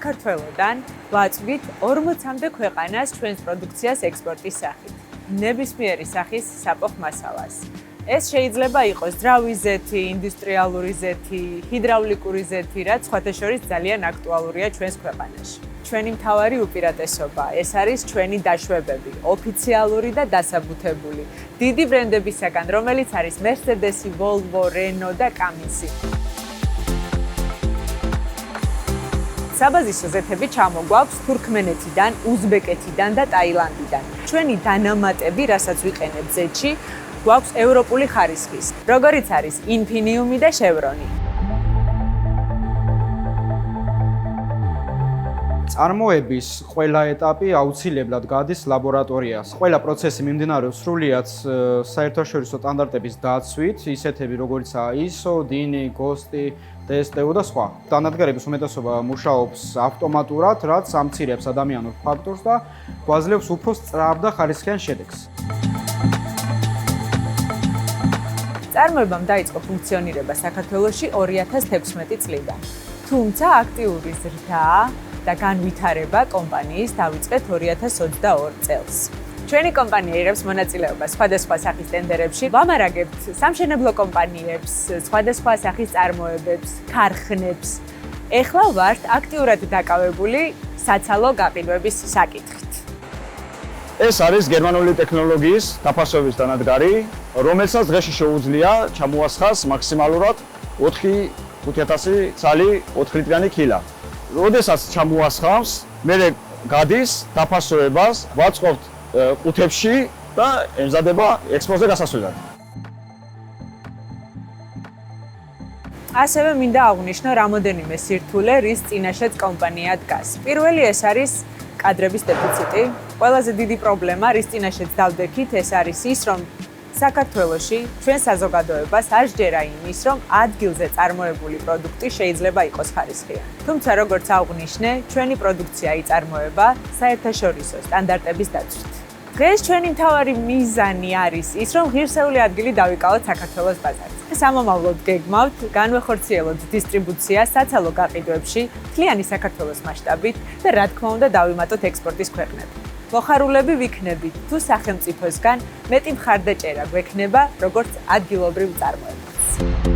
საქართველოდან ვაწვდით 40-მდე ქვეყანას ჩვენს პროდუქციას ექსპორტის სახით. ნებისმიერი სახის საპოხ მასალას. ეს შეიძლება იყოს ძრავი ზეთი, ინდუსტრიალური ზეთი, ჰიდრავლიკური ზეთი, რაც სხვათა შორის ძალიან აქტუალურია ჩვენს ქვეყანაში. ჩვენი მთავარი უპირატესობა ეს არის ჩვენი დაშვებები, ოფიციალური და დასაბუთებული, დიდი ბრენდებისაგან, რომელიც არის Mercedes, Volvo, Renault და Cummins. საბაზისო ზეთები ჩამოგვაქვს თურქმენეთიდან, უზბეკეთიდან და ტაილანდიდან. ჩვენი დანამატები, რასაც ვიყენებ ზეთში, გვაქვს ევროპული ხარისხის, როგორიც არის Infineum და Chevron. წარმოების ყველა ეტაპი აუცილებლად გადის ლაბორატორიას. ყველა პროცესი მიმდინარეობს სრულიად საერთაშორისო სტანდარტების დაცვით, ისეთები როგორიცაა ISO, DIN, GOST, TSTU და სხვა. სტანდარტების უმეტესობა მუშაობს ავტომატურად, რაც ამცირებს ადამიანურ ფაქტორს და გვაძლევს უფრო სწრაფ და ხარისხიან შედეგს. წარმოებამ დაიწყო ფუნქციონირება საქართველოში 2016 წლიდან. თუმცა აქტიური ზრდა და განვითარება კომპანიის დავიწყეთ 2022 წელს. ჩვენი კომპანია იღებს მონაწილეობას სხვადასხვა სახის ტენდერებში, ვამარაგებთ სამშენებლო კომპანიებს, სხვადასხვა სახის წარმოებებს, ქარხნებს. ეხლა ვართ აქტიურად დაკავებული საცალო გაყიდვების საკითხით. ეს არის გერმანული ტექნოლოგიის დაფასების დანადგარი, რომელსაც დღეში შეუძლია ჩამოასხას მაქსიმალურად 4-5000 ცალი 4 ლიტრიანი ქილა. როდესაც ჩამოასხამს, მერე გადის დაფასებას, ვაწყობთ ყუთებში და ემზადება ექსპორტზე გასასვლელად. ასევე მინდა აღვნიშნო რამოდენიმე სირთულე, რის წინაშეც კომპანია დგას. პირველი ეს არის კადრების დეფიციტი. ყველაზე დიდი პრობლემა, რის წინაშეც დავდექით, ეს არის ის, რომ საქართველოში ჩვენ საზოგადოებას არ სჯერა იმის, რომ ადგილზე წარმოებული პროდუქტი შეიძლება იყოს ხარისხიანი. თუმცა, როგორც აღვნიშნე, ჩვენი პროდუქცია იწარმოება საერთაშორისო სტანდარტების დაცვით. დღეს ჩვენი მთავარი მიზანი არის ის, რომ ღირსეული ადგილი დავიკავოთ საქართველოს ბაზარზე. სამომავლოდ გეგმავთ განვეხორციელოთ დისტრიბუცია საცალო გაყიდვებში, მთლიანი საქართველოს მასშტაბით და რა თქმა უნდა დავიმატოთ ექსპორტის ქვეყნები. მოხარულები ვიქნებით თუ სახელმწიფოსგან მეტი მხარდაჭერა გვექნება როგორც ადგილობრივ წარმოებებს.